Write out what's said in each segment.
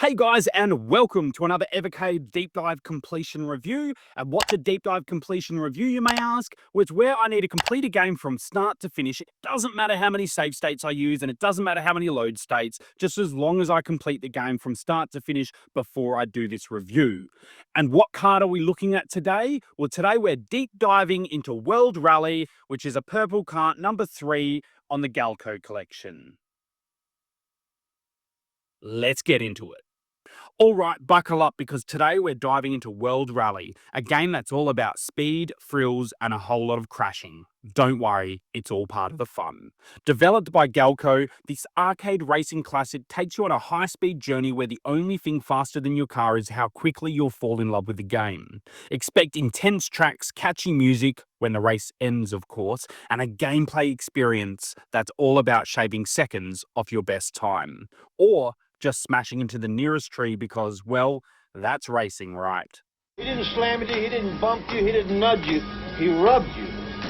Hey guys, and welcome to another Evercade deep dive completion review. And what's a deep dive completion review, you may ask? Well, it's where I need to complete a game from start to finish. It doesn't matter how many save states I use, and it doesn't matter how many load states, just as long as I complete the game from start to finish before I do this review. And what card are we looking at today? Well, today we're deep diving into World Rally, which is a purple card number 3 on the Gaelco collection. Let's get into it. All right, buckle up because today we're diving into World Rally, a game that's all about speed, frills, and a whole lot of crashing. Don't worry, it's all part of the fun. Developed by Gaelco, this arcade racing classic takes you on a high-speed journey where the only thing faster than your car is how quickly you'll fall in love with the game. Expect intense tracks, catchy music, when the race ends, of course, and a gameplay experience that's all about shaving seconds off your best time. Or just smashing into the nearest tree because, well, that's racing, right? He didn't slam into you, he didn't bump you, he didn't nudge you, he rubbed you.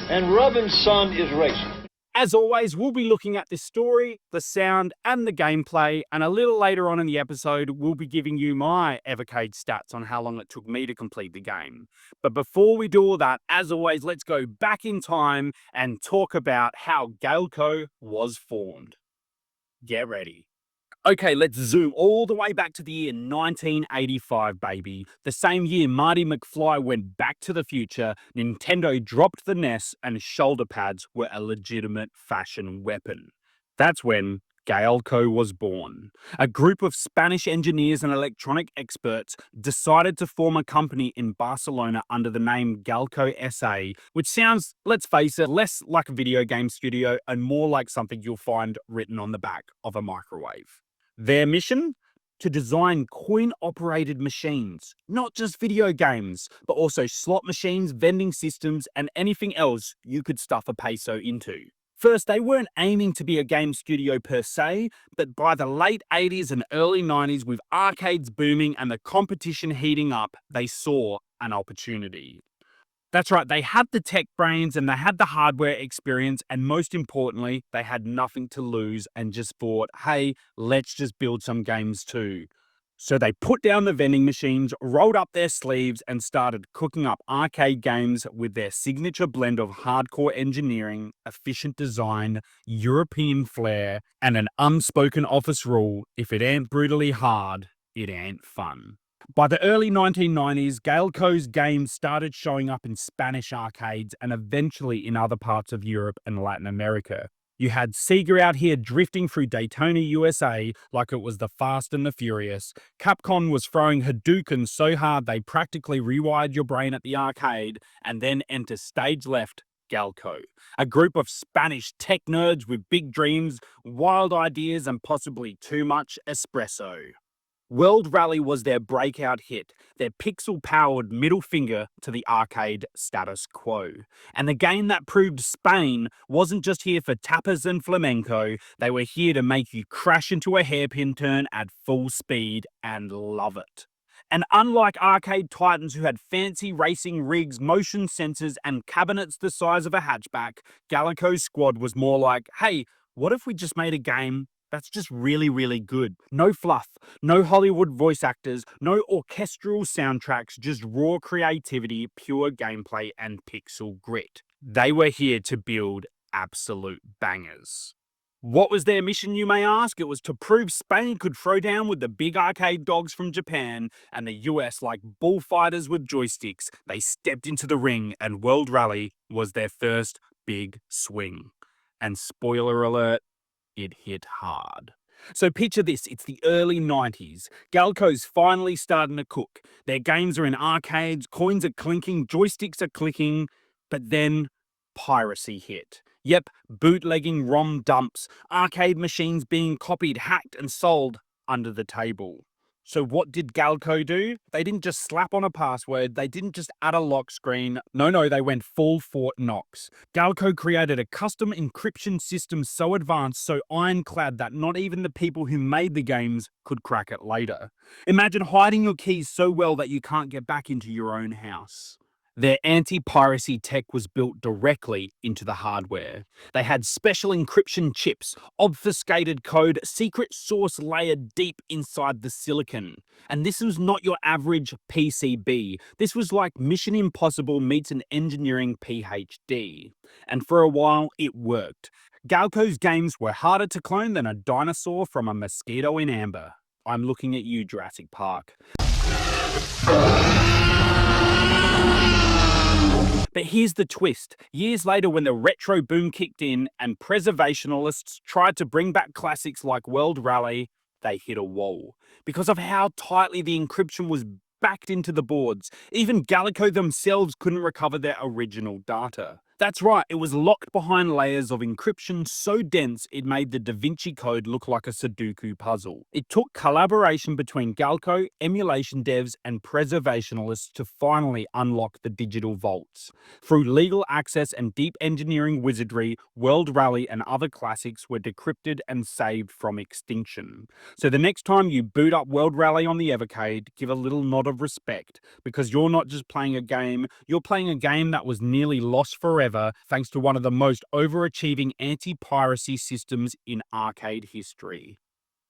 And rubbing, son, is racing. As always, we'll be looking at the story, the sound, and the gameplay, and a little later on in the episode, we'll be giving you my Evercade stats on how long it took me to complete the game. But before we do all that, as always, let's go back in time and talk about how Gaelco was formed. Get ready. Okay, let's zoom all the way back to the year 1985, baby. The same year Marty McFly went back to the future, Nintendo dropped the NES, and shoulder pads were a legitimate fashion weapon. That's when Gaelco was born. A group of Spanish engineers and electronic experts decided to form a company in Barcelona under the name Gaelco SA, which sounds, let's face it, less like a video game studio and more like something you'll find written on the back of a microwave. Their mission? To design coin-operated machines, not just video games, but also slot machines, vending systems, and anything else you could stuff a peso into. First, they weren't aiming to be a game studio per se, but by the late 80s and early 90s, with arcades booming and the competition heating up, they saw an opportunity. That's right, they had the tech brains and they had the hardware experience, and most importantly, they had nothing to lose and just thought, hey, let's just build some games too. So they put down the vending machines, rolled up their sleeves, and started cooking up arcade games with their signature blend of hardcore engineering, efficient design, European flair, and an unspoken office rule: if it ain't brutally hard, it ain't fun. By the early 1990s, Gaelco's games started showing up in Spanish arcades and eventually in other parts of Europe and Latin America. You had Sega out here drifting through Daytona, USA like it was the Fast and the Furious. Capcom was throwing Hadouken so hard they practically rewired your brain at the arcade, and then enter stage left Gaelco, a group of Spanish tech nerds with big dreams, wild ideas, and possibly too much espresso. World Rally was their breakout hit, their pixel-powered middle finger to the arcade status quo. And the game that proved Spain wasn't just here for tapas and flamenco, they were here to make you crash into a hairpin turn at full speed and love it. And unlike arcade titans who had fancy racing rigs, motion sensors, and cabinets the size of a hatchback, Gaelco's squad was more like, hey, what if we just made a game that's just really, really good? No fluff, no Hollywood voice actors, no orchestral soundtracks, just raw creativity, pure gameplay, and pixel grit. They were here to build absolute bangers. What was their mission, you may ask? It was to prove Spain could throw down with the big arcade dogs from Japan, and the US, like bullfighters with joysticks, they stepped into the ring, and World Rally was their first big swing. And spoiler alert, it hit hard. So picture this, it's the early 90s. Gaelco's finally starting to cook. Their games are in arcades, coins are clinking, joysticks are clicking, but then piracy hit. Yep, bootlegging ROM dumps, arcade machines being copied, hacked, and sold under the table. So what did Gaelco do? They didn't just slap on a password, they didn't just add a lock screen. No, they went full Fort Knox. Gaelco created a custom encryption system so advanced, so ironclad that not even the people who made the games could crack it later. Imagine hiding your keys so well that you can't get back into your own house. Their anti-piracy tech was built directly into the hardware. They had special encryption chips, obfuscated code, secret source layered deep inside the silicon. And this was not your average PCB. This was like Mission Impossible meets an engineering PhD. And for a while, it worked. Gaelco's games were harder to clone than a dinosaur from a mosquito in amber. I'm looking at you, Jurassic Park. But here's the twist. Years later, when the retro boom kicked in and preservationists tried to bring back classics like World Rally, they hit a wall. Because of how tightly the encryption was backed into the boards, even Gaelco themselves couldn't recover their original data. That's right, it was locked behind layers of encryption so dense it made the Da Vinci Code look like a Sudoku puzzle. It took collaboration between Gaelco, emulation devs, and preservationists to finally unlock the digital vaults. Through legal access and deep engineering wizardry, World Rally and other classics were decrypted and saved from extinction. So the next time you boot up World Rally on the Evercade, give a little nod of respect, because you're not just playing a game, you're playing a game that was nearly lost forever thanks to one of the most overachieving anti-piracy systems in arcade history.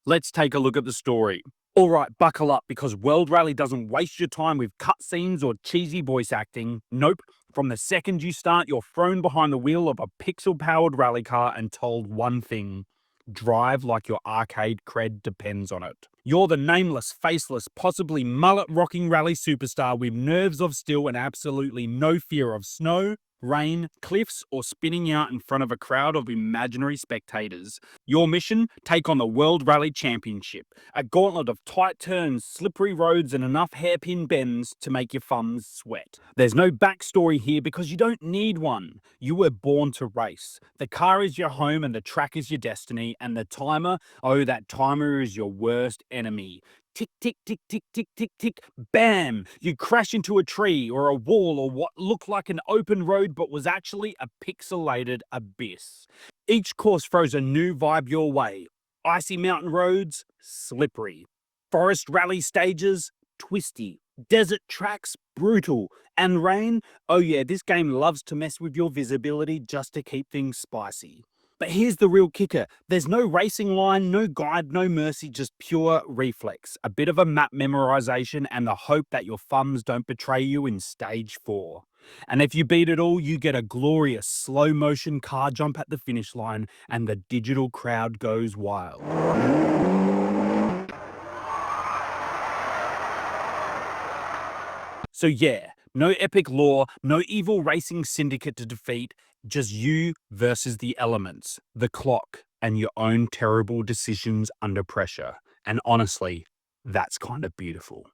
Let's take a look at the story. Alright, buckle up, because World Rally doesn't waste your time with cutscenes or cheesy voice acting. Nope. From the second you start, you're thrown behind the wheel of a pixel-powered rally car and told one thing: drive like your arcade cred depends on it. You're the nameless, faceless, possibly mullet-rocking rally superstar with nerves of steel and absolutely no fear of snow, rain, cliffs, or spinning out in front of a crowd of imaginary spectators. Your mission? Take on the World Rally Championship, a gauntlet of tight turns, slippery roads, and enough hairpin bends to make your thumbs sweat. There's no backstory here because you don't need one. You were born to race. The car is your home and the track is your destiny, and the timer, oh, that timer is your worst enemy. Tick, tick, tick, tick, tick, tick, tick, bam! You crash into a tree or a wall or what looked like an open road but was actually a pixelated abyss. Each course throws a new vibe your way. Icy mountain roads, slippery. Forest rally stages, twisty. Desert tracks, brutal. And rain, oh yeah, this game loves to mess with your visibility just to keep things spicy. But here's the real kicker. There's no racing line, no guide, no mercy, just pure reflex. A bit of a map memorization and the hope that your thumbs don't betray you in stage 4. And if you beat it all, you get a glorious slow motion car jump at the finish line and the digital crowd goes wild. So yeah, no epic lore, no evil racing syndicate to defeat, just you versus the elements, the clock, and your own terrible decisions under pressure. And honestly, that's kind of beautiful.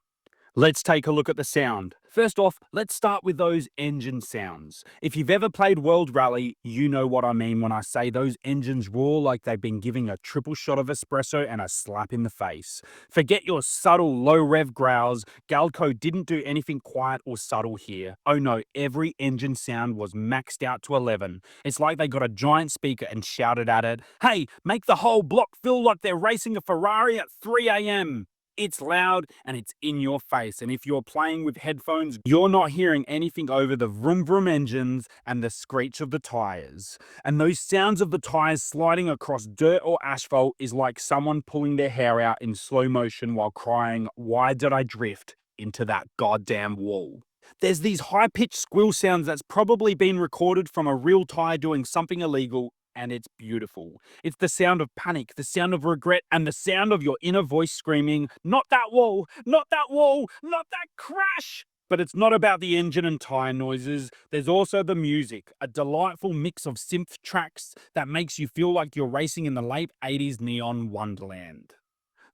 Let's take a look at the sound. First off, let's start with those engine sounds. If you've ever played World Rally, you know what I mean when I say those engines roar like they've been giving a triple shot of espresso and a slap in the face. Forget your subtle low-rev growls. Gaelco didn't do anything quiet or subtle here. Oh no, every engine sound was maxed out to 11. It's like they got a giant speaker and shouted at it, "Hey, make the whole block feel like they're racing a Ferrari at 3 a.m. It's loud and it's in your face, and if you're playing with headphones, you're not hearing anything over the vroom vroom engines and the screech of the tires. And those sounds of the tires sliding across dirt or asphalt is like someone pulling their hair out in slow motion while crying, "Why did I drift into that goddamn wall?" There's these high-pitched squeal sounds that's probably been recorded from a real tire doing something illegal, and it's beautiful. It's the sound of panic, the sound of regret, and the sound of your inner voice screaming, "Not that wall, not that wall, not that crash!" But it's not about the engine and tyre noises. There's also the music, a delightful mix of synth tracks that makes you feel like you're racing in the late 80s neon wonderland.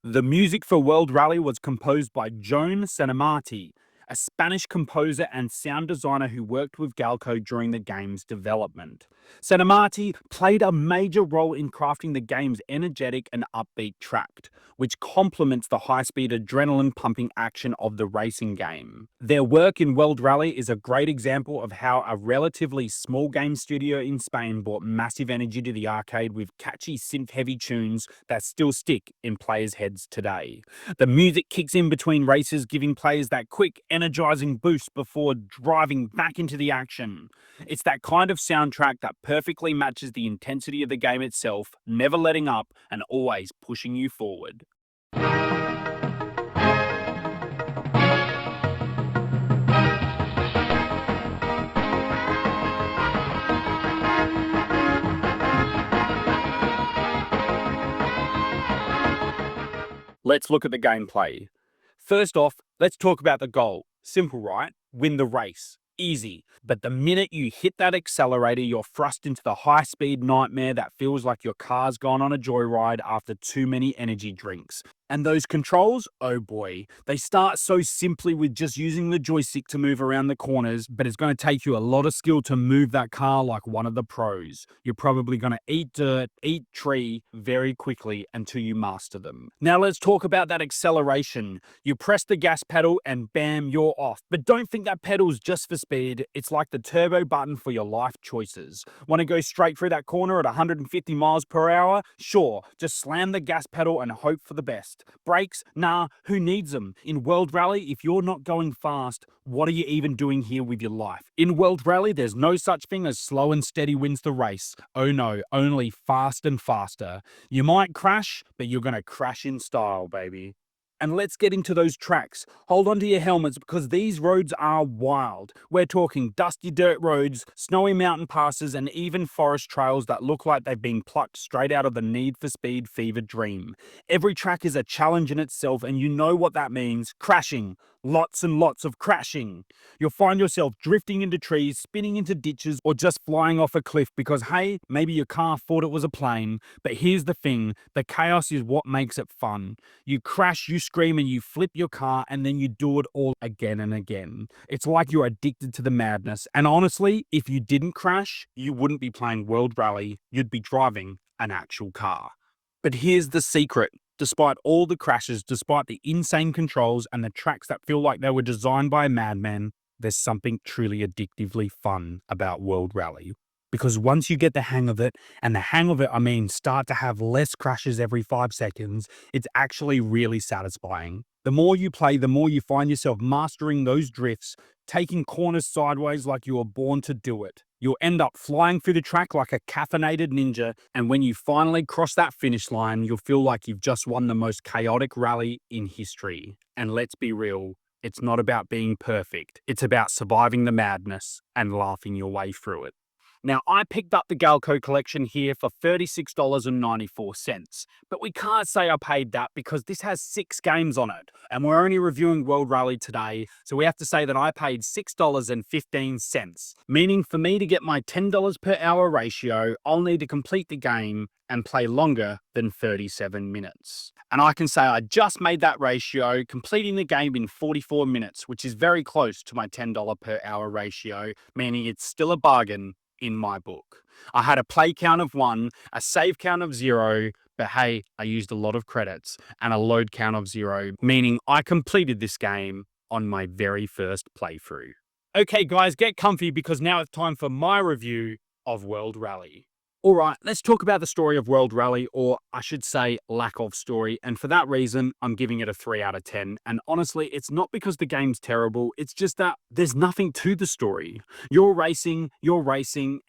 The music for World Rally was composed by Joan Sanamati, a Spanish composer and sound designer who worked with Gaelco during the game's development. Cinemati played a major role in crafting the game's energetic and upbeat track, which complements the high-speed adrenaline-pumping action of the racing game. Their work in World Rally is a great example of how a relatively small game studio in Spain brought massive energy to the arcade with catchy synth-heavy tunes that still stick in players' heads today. The music kicks in between races, giving players that quick, energizing boost before driving back into the action. It's that kind of soundtrack that perfectly matches the intensity of the game itself, never letting up and always pushing you forward. Let's look at the gameplay. First off, let's talk about the goal. Simple, right? Win the race. Easy. But the minute you hit that accelerator, you're thrust into the high-speed nightmare that feels like your car's gone on a joyride after too many energy drinks. And those controls, oh boy, they start so simply with just using the joystick to move around the corners, but it's going to take you a lot of skill to move that car like one of the pros. You're probably going to eat dirt, eat tree very quickly until you master them. Now let's talk about that acceleration. You press the gas pedal and bam, you're off. But don't think that pedal's just for speed. It's like the turbo button for your life choices. Want to go straight through that corner at 150 miles per hour? Sure, just slam the gas pedal and hope for the best. Brakes? Nah, who needs them? In World Rally, if you're not going fast, what are you even doing here with your life? In World Rally, there's no such thing as slow and steady wins the race. Oh no, only fast and faster. You might crash, but you're gonna crash in style, baby. And let's get into those tracks. Hold on to your helmets because these roads are wild. We're talking dusty dirt roads, snowy mountain passes, and even forest trails that look like they've been plucked straight out of the Need for Speed fever dream. Every track is a challenge in itself, and you know what that means. Crashing. Lots and lots of crashing. You'll find yourself drifting into trees, spinning into ditches, or just flying off a cliff because, hey, maybe your car thought it was a plane. But here's the thing, the chaos is what makes it fun. You crash, you scream, and you flip your car, and then you do it all again and again. It's like you're addicted to the madness. And honestly, if you didn't crash, you wouldn't be playing World Rally, you'd be driving an actual car. But here's the secret. Despite all the crashes, despite the insane controls and the tracks that feel like they were designed by a madman, there's something truly addictively fun about World Rally. Because once you get the hang of it, and the hang of it, I mean start to have less crashes every 5 seconds, it's actually really satisfying. The more you play, the more you find yourself mastering those drifts, taking corners sideways like you were born to do it. You'll end up flying through the track like a caffeinated ninja, and when you finally cross that finish line, you'll feel like you've just won the most chaotic rally in history. And let's be real, it's not about being perfect. It's about surviving the madness and laughing your way through it. Now, I picked up the Gaelco collection here for $36.94, but we can't say I paid that because this has 6 games on it, and we're only reviewing World Rally today, so we have to say that I paid $6.15, meaning for me to get my $10 per hour ratio, I'll need to complete the game and play longer than 37 minutes. And I can say I just made that ratio, completing the game in 44 minutes, which is very close to my $10 per hour ratio, meaning it's still a bargain in my book. I had a play count of 1, a save count of 0, but hey, I used a lot of credits, and a load count of 0, meaning I completed this game on my very first playthrough. Okay guys, get comfy because now it's time for my review of World Rally. Alright, let's talk about the story of World Rally, or I should say lack of story, and for that reason, I'm giving it a 3 out of 10. And honestly, it's not because the game's terrible, it's just that there's nothing to the story. You're racing,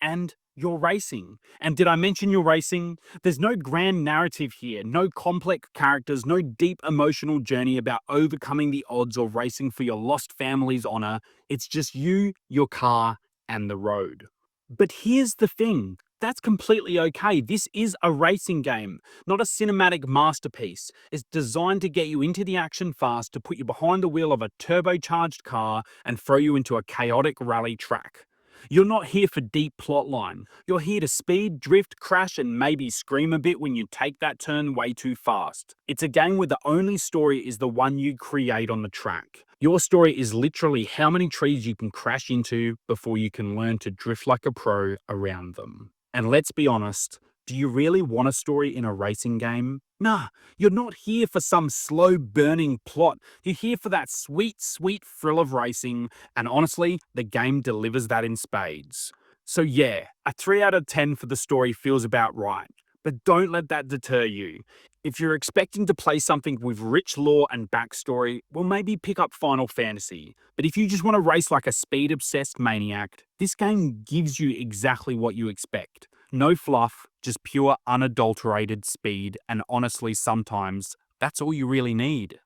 and you're racing. And did I mention you're racing? There's no grand narrative here, no complex characters, no deep emotional journey about overcoming the odds or racing for your lost family's honor. It's just you, your car, and the road. But here's the thing. That's completely okay. This is a racing game, not a cinematic masterpiece. It's designed to get you into the action fast, to put you behind the wheel of a turbocharged car and throw you into a chaotic rally track. You're not here for deep plotline. You're here to speed, drift, crash, and maybe scream a bit when you take that turn way too fast. It's a game where the only story is the one you create on the track. Your story is literally how many trees you can crash into before you can learn to drift like a pro around them. And let's be honest, do you really want a story in a racing game? Nah, you're not here for some slow burning plot. You're here for that sweet, sweet thrill of racing, and honestly, the game delivers that in spades. So yeah, a 3 out of 10 for the story feels about right. But don't let that deter you. If you're expecting to play something with rich lore and backstory, well, maybe pick up Final Fantasy. But if you just want to race like a speed-obsessed maniac, this game gives you exactly what you expect. No fluff, just pure unadulterated speed, and honestly, sometimes that's all you really need.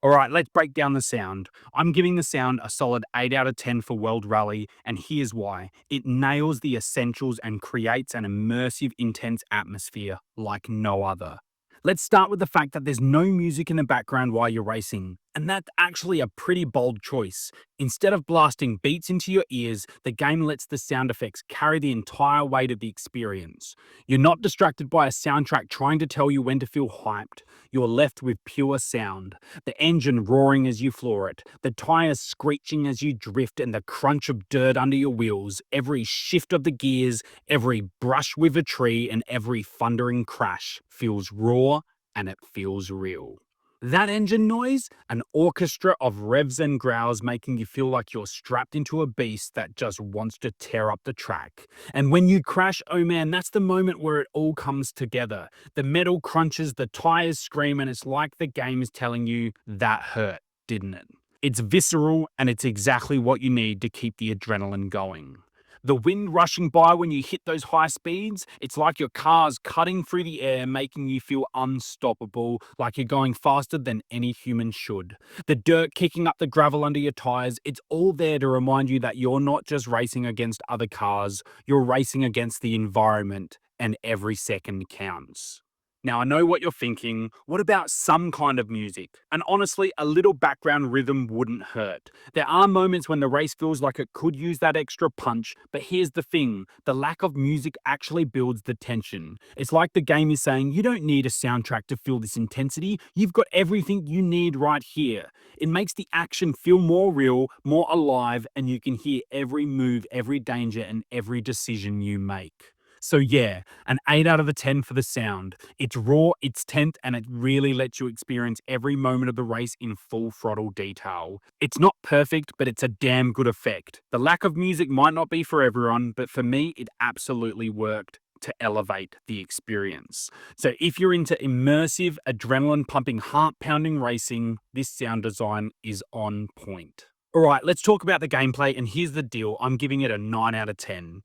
Alright, let's break down the sound. I'm giving the sound a solid 8 out of 10 for World Rally, and here's why. It nails the essentials and creates an immersive, intense atmosphere like no other. Let's start with the fact that there's no music in the background while you're racing, and that's actually a pretty bold choice. Instead of blasting beats into your ears, the game lets the sound effects carry the entire weight of the experience. You're not distracted by a soundtrack trying to tell you when to feel hyped. You're left with pure sound. The engine roaring as you floor it, the tires screeching as you drift, and the crunch of dirt under your wheels, every shift of the gears, every brush with a tree, and every thundering crash feels raw and it feels real. That engine noise, an orchestra of revs and growls making you feel like you're strapped into a beast that just wants to tear up the track. And when you crash, oh man, that's the moment where it all comes together. The metal crunches, the tires scream, and it's like the game is telling you that hurt, didn't it? It's visceral, and it's exactly what you need to keep the adrenaline going. The wind rushing by when you hit those high speeds, it's like your car's cutting through the air, making you feel unstoppable, like you're going faster than any human should. The dirt kicking up the gravel under your tires, it's all there to remind you that you're not just racing against other cars, you're racing against the environment, and every second counts. Now, I know what you're thinking. What about some kind of music? And honestly, a little background rhythm wouldn't hurt. There are moments when the race feels like it could use that extra punch, but here's the thing. The lack of music actually builds the tension. It's like the game is saying, you don't need a soundtrack to feel this intensity. You've got everything you need right here. It makes the action feel more real, more alive, and you can hear every move, every danger, and every decision you make. So yeah, an 8 out of 10 for the sound. It's raw, it's tense, and it really lets you experience every moment of the race in full throttle detail. It's not perfect, but it's a damn good effect. The lack of music might not be for everyone, but for me, it absolutely worked to elevate the experience. So if you're into immersive, adrenaline-pumping, heart-pounding racing, this sound design is on point. Alright, let's talk about the gameplay, and here's the deal. I'm giving it a 9 out of 10.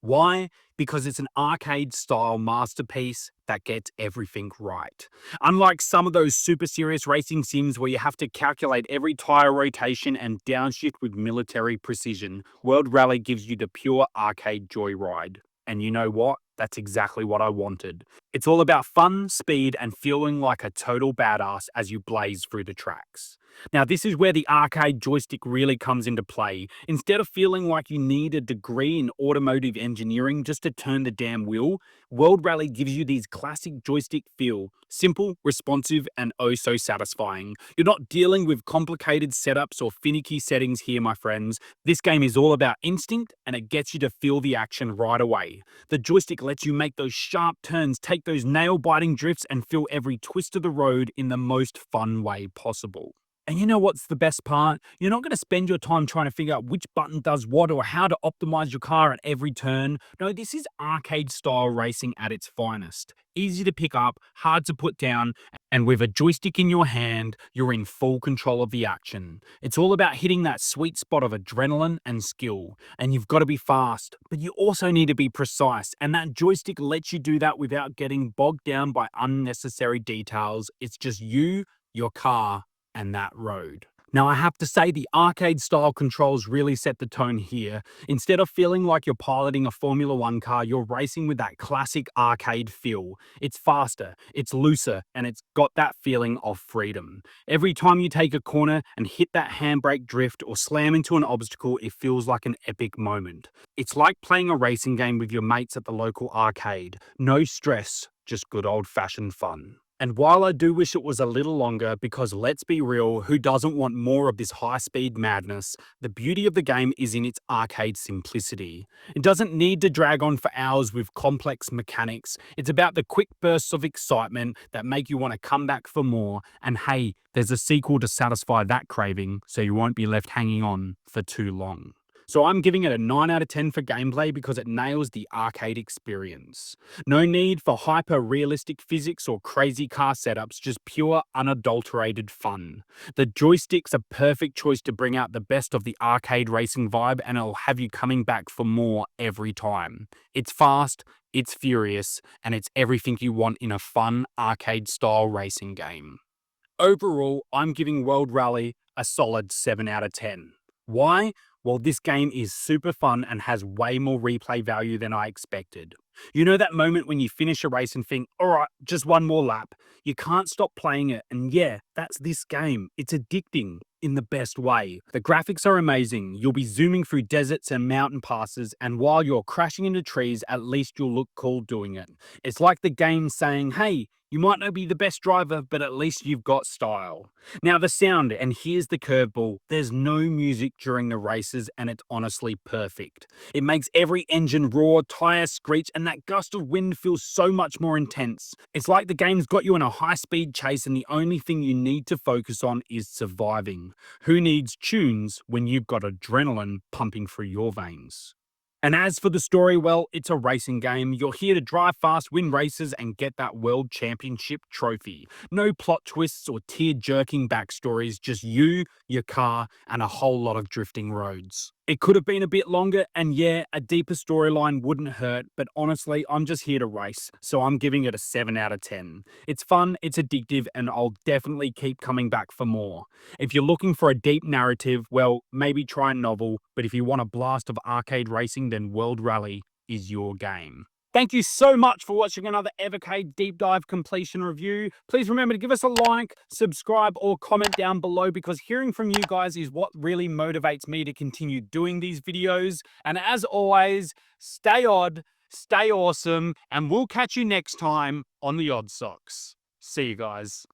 Why? Because it's an arcade-style masterpiece that gets everything right. Unlike some of those super serious racing sims where you have to calculate every tyre rotation and downshift with military precision, World Rally gives you the pure arcade joyride. And you know what? That's exactly what I wanted. It's all about fun, speed, and feeling like a total badass as you blaze through the tracks. Now, this is where the arcade joystick really comes into play. Instead of feeling like you need a degree in automotive engineering just to turn the damn wheel, World Rally gives you these classic joystick feel. Simple, responsive, and oh so satisfying. You're not dealing with complicated setups or finicky settings here, my friends. This game is all about instinct, and it gets you to feel the action right away. The joystick lets you make those sharp turns, take those nail-biting drifts, and feel every twist of the road in the most fun way possible. And you know what's the best part? You're not going to spend your time trying to figure out which button does what or how to optimize your car at every turn. No, this is arcade-style racing at its finest. Easy to pick up, hard to put down, and with a joystick in your hand, you're in full control of the action. It's all about hitting that sweet spot of adrenaline and skill. And you've got to be fast, but you also need to be precise. And that joystick lets you do that without getting bogged down by unnecessary details. It's just you, your car, and that road. Now, I have to say the arcade style controls really set the tone here. Instead of feeling like you're piloting a Formula One car, you're racing with that classic arcade feel. It's faster, it's looser, and it's got that feeling of freedom. Every time you take a corner and hit that handbrake drift or slam into an obstacle, it feels like an epic moment. It's like playing a racing game with your mates at the local arcade. No stress, just good old-fashioned fun. And while I do wish it was a little longer, because let's be real, who doesn't want more of this high-speed madness, the beauty of the game is in its arcade simplicity. It doesn't need to drag on for hours with complex mechanics. It's about the quick bursts of excitement that make you want to come back for more. And hey, there's a sequel to satisfy that craving, so you won't be left hanging on for too long. So I'm giving it a 9 out of 10 for gameplay because it nails the arcade experience. No need for hyper-realistic physics or crazy car setups, just pure, unadulterated fun. The joystick's a perfect choice to bring out the best of the arcade racing vibe, and it'll have you coming back for more every time. It's fast, it's furious, and it's everything you want in a fun, arcade-style racing game. Overall, I'm giving World Rally a solid 7 out of 10. Why? Well, this game is super fun and has way more replay value than I expected. You know that moment when you finish a race and think, all right, just one more lap. You can't stop playing it. And yeah, that's this game. It's addicting in the best way. The graphics are amazing. You'll be zooming through deserts and mountain passes, and while you're crashing into trees, at least you'll look cool doing it. It's like the game saying, hey, you might not be the best driver, but at least you've got style. Now the sound, and here's the curveball, there's no music during the races and it's honestly perfect. It makes every engine roar, tire screech, and that gust of wind feels so much more intense. It's like the game's got you in a high-speed chase and the only thing you need to focus on is surviving. Who needs tunes when you've got adrenaline pumping through your veins? And as for the story, well, it's a racing game. You're here to drive fast, win races, and get that world championship trophy. No plot twists or tear-jerking backstories, just you, your car, and a whole lot of drifting roads. It could have been a bit longer, and yeah, a deeper storyline wouldn't hurt, but honestly, I'm just here to race, so I'm giving it a 7 out of 10. It's fun, it's addictive, and I'll definitely keep coming back for more. If you're looking for a deep narrative, well, maybe try Novel, but if you want a blast of arcade racing, then World Rally is your game. Thank you so much for watching another Evercade Deep Dive Completion Review. Please remember to give us a like, subscribe, or comment down below because hearing from you guys is what really motivates me to continue doing these videos. And as always, stay odd, stay awesome, and we'll catch you next time on the Odd Socks. See you guys.